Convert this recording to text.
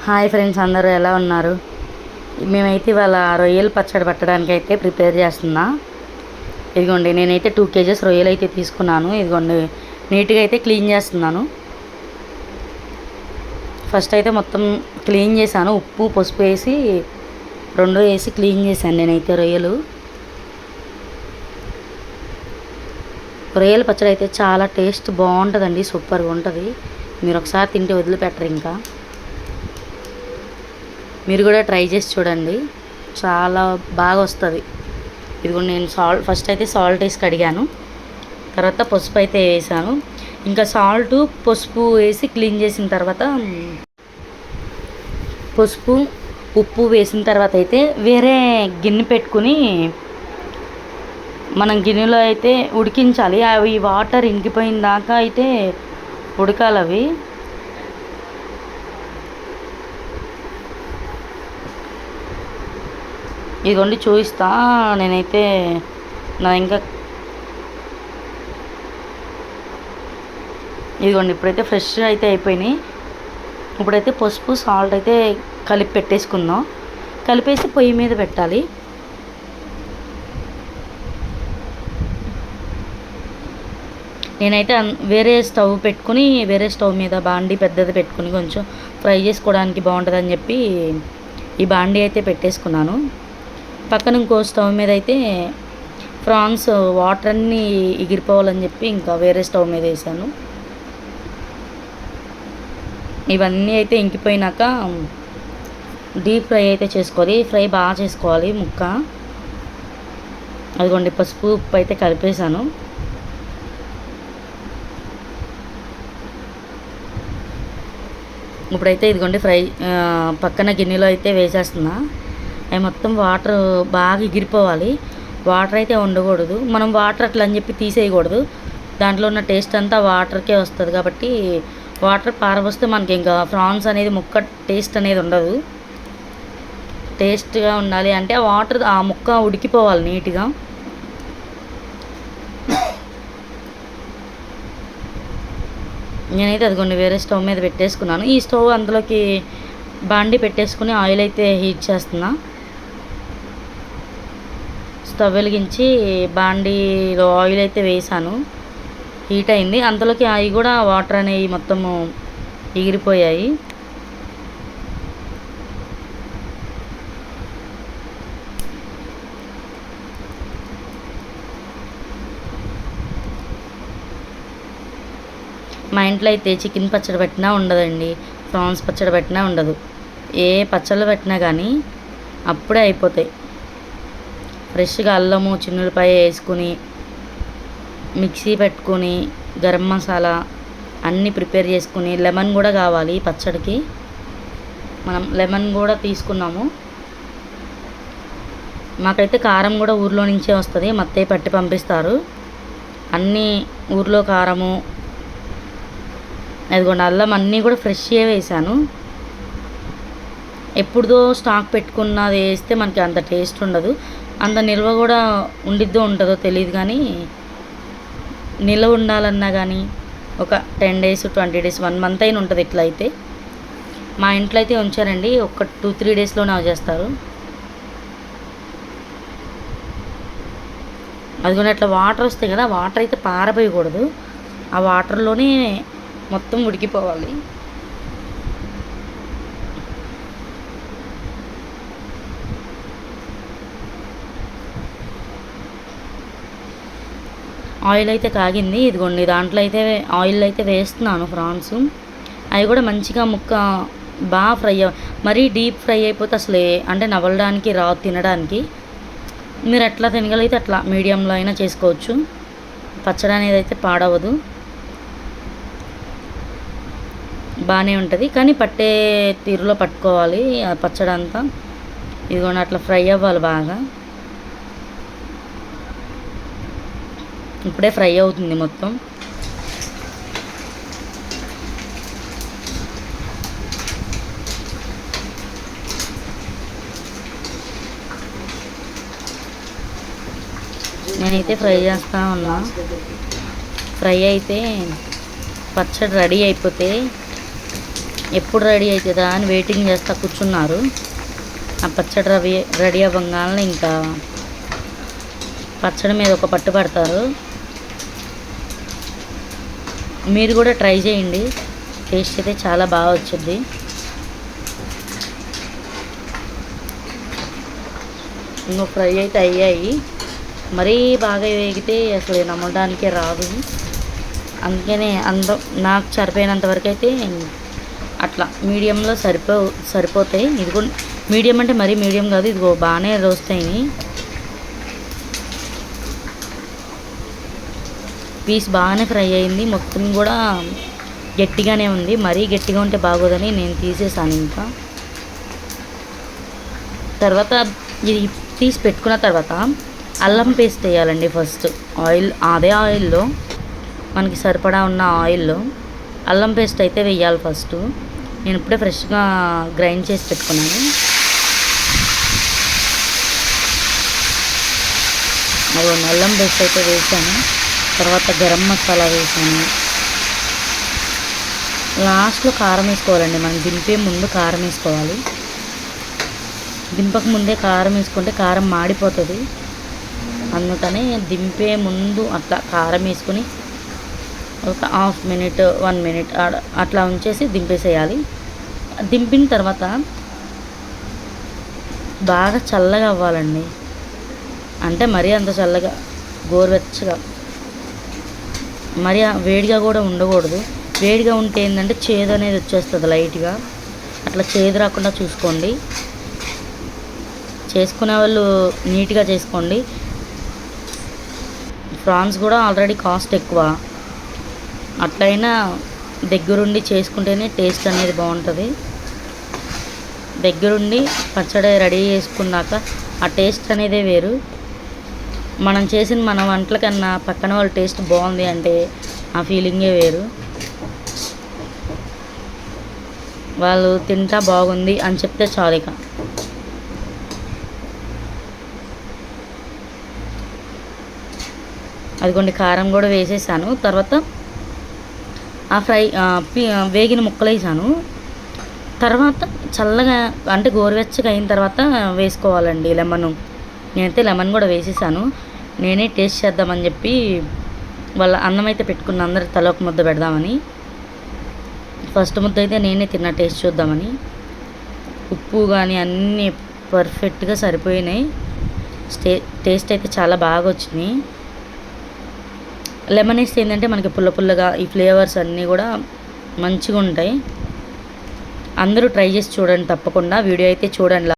Hi friends, అందరూ ఎలా ఉన్నారు? మేమైతే ఇవాళ రొయ్యలు పచ్చడి పట్టడానికి అయితే ప్రిపేర్ చేస్తున్నా. ఇదిగోండి, నేనైతే 2 kgs రొయ్యలు అయితే తీసుకున్నాను. ఇదిగోండి, నీట్గా అయితే క్లీన్ చేస్తున్నాను. ఫస్ట్ అయితే మొత్తం క్లీన్ చేశాను, ఉప్పు పసుపు వేసి 2 వేసి క్లీన్ చేశాను నేనైతే రొయ్యలు. రొయ్యల పచ్చడి అయితే చాలా టేస్ట్ బాగుంటుందండి, సూపర్గా ఉంటుంది. మీరు ఒకసారి తింటే వదిలిపెట్టరు. ఇంకా మీరు కూడా ట్రై చేసి చూడండి, చాలా బాగా వస్తుంది. ఇదిగోండి, నేను ఫస్ట్ అయితే సాల్ట్ వేసి కడిగాను, తర్వాత పసుపు అయితే వేసాను. ఇంకా సాల్ట్ పసుపు వేసి క్లీన్ చేసిన తర్వాత పసుపు ఉప్పు వేసిన తర్వాత అయితే వేరే గిన్నె పెట్టుకుని మనం గిన్నెలో అయితే ఉడికించాలి. అవి వాటర్ ఇంకిపోయిన దాకా అయితే ఉడకాలి అవి. ఇదిగోండి చూపిస్తా. నేనైతే ఇంకా ఇదిగోండి, ఇప్పుడైతే ఫ్రెష్ అయితే అయిపోయినాయి. ఇప్పుడైతే పసుపు సాల్ట్ అయితే కలిపి పెట్టేసుకుందాం. కలిపేసి పొయ్యి మీద పెట్టాలి. నేనైతే వేరే స్టవ్ పెట్టుకుని వేరే స్టవ్ మీద బాండీ పెద్దది పెట్టుకుని కొంచెం ఫ్రై చేసుకోవడానికి బాగుంటుందని చెప్పి ఈ బాండీ అయితే పెట్టేసుకున్నాను. పక్కన ఇంకో స్టవ్ మీద అయితే ప్రాన్స్ వాటర్ అన్నీ ఎగిరిపోవాలని చెప్పి ఇంకా వేరే స్టవ్ మీద వేసాను. ఇవన్నీ అయితే ఇంకిపోయినాక డీప్ ఫ్రై అయితే చేసుకోవాలి. ఫ్రై బాగా చేసుకోవాలి ముక్క. అదిగోండి, పసుపు ఉప్పు అయితే కలిపేసాను. ఇప్పుడైతే ఇదిగోండి ఫ్రై పక్కన గిన్నెలో అయితే వేసేస్తున్నా. అవి మొత్తం వాటర్ బాగా ఎగిరిపోవాలి. వాటర్ అయితే ఉండకూడదు. మనం వాటర్ అట్లా అని చెప్పి తీసేయకూడదు. దాంట్లో ఉన్న టేస్ట్ అంతా వాటర్కే వస్తుంది. కాబట్టి వాటర్ పారబోస్తే మనకి ఇంకా ప్రాన్స్ అనేది ముక్క టేస్ట్ అనేది ఉండదు. టేస్ట్గా ఉండాలి అంటే ఆ ముక్క ఉడికిపోవాలి నీట్గా. నేనైతే అదిగోండి వేరే స్టవ్ మీద పెట్టేసుకున్నాను. ఈ స్టవ్ అందులోకి బాండి పెట్టేసుకుని ఆయిల్ అయితే హీట్ చేస్తున్నా. స్టవ్ వెలిగించి బాండీలో ఆయిల్ అయితే వేసాను. హీట్ అయింది. అంతలోకి అవి కూడా వాటర్ అనేవి మొత్తము ఎగిరిపోయాయి. మా ఇంట్లో అయితే చికెన్ పచ్చడి పెట్టినా ఉండదండి, ప్రాన్స్ పచ్చడి పెట్టినా ఉండదు. ఏ పచ్చళ్ళు పెట్టినా కానీ అప్పుడే అయిపోతాయి. ఫ్రెష్గా అల్లము చిన్నులపాయ వేసుకుని మిక్సీ పెట్టుకొని గరం మసాలా అన్నీ ప్రిపేర్ చేసుకుని లెమన్ కూడా కావాలి పచ్చడికి. మనం లెమన్ కూడా తీసుకున్నాము. మాకైతే కారం కూడా ఊర్లో నుంచే వస్తుంది, మా అత్తయ్య పట్టి పంపిస్తారు. అన్నీ ఊర్లో కారము, అదిగోండి అల్లం అన్నీ కూడా ఫ్రెష్గా వేసాను. ఎప్పుడుదో స్టాక్ పెట్టుకున్నది వేస్తే మనకి అంత టేస్ట్ ఉండదు. అంత నిల్వ కూడా ఉండిద్దో ఉంటుందో తెలియదు. కానీ నిల్వ ఉండాలన్నా కానీ ఒక 10 days 20 days 1 month అయినా ఉంటుంది. ఇట్లా అయితే మా ఇంట్లో అయితే ఉంచారండి, ఒక 2-3 daysలోనే చేస్తారు. అది కూడా అట్లా వాటర్ వస్తాయి కదా, వాటర్ అయితే పారబోయకూడదు. ఆ వాటర్లోనే మొత్తం ఉడికిపోవాలి. ఆయిల్ అయితే కాగింది. ఇదిగోండి దాంట్లో అయితే ఆయిల్ అయితే వేస్తున్నాను ప్రాన్స్. అవి కూడా మంచిగా ముక్క బాగా ఫ్రై మరీ డీప్ ఫ్రై అయిపోతే అసలు అంటే నవలడానికి రాదు తినడానికి. మీరు ఎట్లా తినగలిగితే అట్లా మీడియంలో అయినా చేసుకోవచ్చు. పచ్చడి అనేది అయితే పాడవదు, బాగానే ఉంటుంది. కానీ పట్టే తీరులో పట్టుకోవాలి ఆ పచ్చడి అంతా. ఇదిగోండి అట్లా ఫ్రై అవ్వాలి బాగా. ఇప్పుడే ఫ్రై అవుతుంది మొత్తం. నేనైతే ఫ్రై చేస్తూ ఉన్నా. ఫ్రై అయితే పచ్చడి రెడీ అయిపోతే ఎప్పుడు రెడీ అవుతుందా అని వెయిటింగ్ చేస్తా కూర్చున్నారు. ఆ పచ్చడి రెడీ అవ్వగానే ఇంకా పచ్చడి మీద ఒక పట్టు పడతారు. మీరు కూడా ట్రై చేయండి, టేస్ట్ అయితే చాలా బాగా వచ్చింది. ఇంకా ఫ్రై అయితే అయ్యాయి, మరీ బాగా వేగితే అసలు నమ్మడానికే రాదు. అందుకనే నాకు సరిపోయినంత వరకు అయితే అట్లా మీడియంలో సరిపోతాయి. ఇదిగో మీడియం అంటే మరీ మీడియం కాదు, ఇదిగో బాగానే రోస్తాయి. పీస్ బాగానే ఫ్రై అయింది, మొత్తం కూడా గట్టిగానే ఉంది. మరీ గట్టిగా ఉంటే బాగోదని నేను తీసేసాను. ఇంకా తర్వాత ఇది తీసి పెట్టుకున్న తర్వాత అల్లం పేస్ట్ వేయాలండి. ఫస్ట్ అదే ఆయిల్లో మనకి సరిపడా ఉన్న ఆయిల్లో అల్లం పేస్ట్ అయితే వేయాలి ఫస్ట్. నేను ఇప్పుడే ఫ్రెష్గా గ్రైండ్ చేసి పెట్టుకున్నాను. అది అల్లం పేస్ట్ అయితే వేసాను. తర్వాత గరం మసాలా వేసాను. లాస్ట్లో కారం వేసుకోవాలండి. మనం దింపే ముందు కారం వేసుకోవాలి. దింపక ముందే కారం వేసుకుంటే కారం మాడిపోతుంది. అందుకని దింపే ముందు అట్లా కారం వేసుకొని ఒక 1/2 మినిట్ 1 మినిట్ అట్లా ఉంచేసి దింపేసేయాలి. దింపిన తర్వాత బాగా చల్లగా అవ్వాలండి. అంటే మరీ అంత చల్లగా, గోరువెచ్చగా, మరి వేడిగా కూడా ఉండకూడదు. వేడిగా ఉంటే ఏంటంటే చేదు అనేది వచ్చేస్తుంది లైట్గా. అట్లా చేదు రాకుండా చూసుకోండి. చేసుకునే వాళ్ళు నీట్గా చేసుకోండి. ప్రాన్స్ కూడా ఆల్రెడీ కాస్ట్ ఎక్కువ. అట్లయినా దగ్గరుండి చేసుకుంటేనే టేస్ట్ అనేది బాగుంటుంది. దగ్గరుండి పచ్చడి రెడీ చేసుకున్నాక ఆ టేస్ట్ అనేదే వేరు. మనం చేసిన మన వంటల కన్నా పక్కన వాళ్ళ టేస్ట్ బాగుంది అంటే ఆ ఫీలింగే వేరు. వాళ్ళు తింటా బాగుంది అని చెప్తే చాలు. ఇక అదిగోండి కారం కూడా వేసేసాను. తర్వాత ఆ వేగిన ముక్కలు వేసాను. తర్వాత చల్లగా అంటే గోరువెచ్చగా అయిన తర్వాత వేసుకోవాలండి లెమన్. నేనైతే లెమన్ కూడా వేసేసాను. నేనే టేస్ట్ చేద్దామని చెప్పి వాళ్ళ అన్నం అయితే పెట్టుకున్న, అందరికి తల ఒక ముద్ద పెడదామని. ఫస్ట్ ముద్ద అయితే నేనే తిన్నా టేస్ట్ చూద్దామని. ఉప్పు కానీ అన్నీ పర్ఫెక్ట్గా సరిపోయినాయి. టేస్ట్ అయితే చాలా బాగా వచ్చినాయి. లెమన్ వేస్తే ఏంటంటే మనకి పుల్ల పుల్లగా ఈ ఫ్లేవర్స్ అన్నీ కూడా మంచిగా ఉంటాయి. అందరూ ట్రై చేసి చూడండి తప్పకుండా. వీడియో అయితే చూడండి.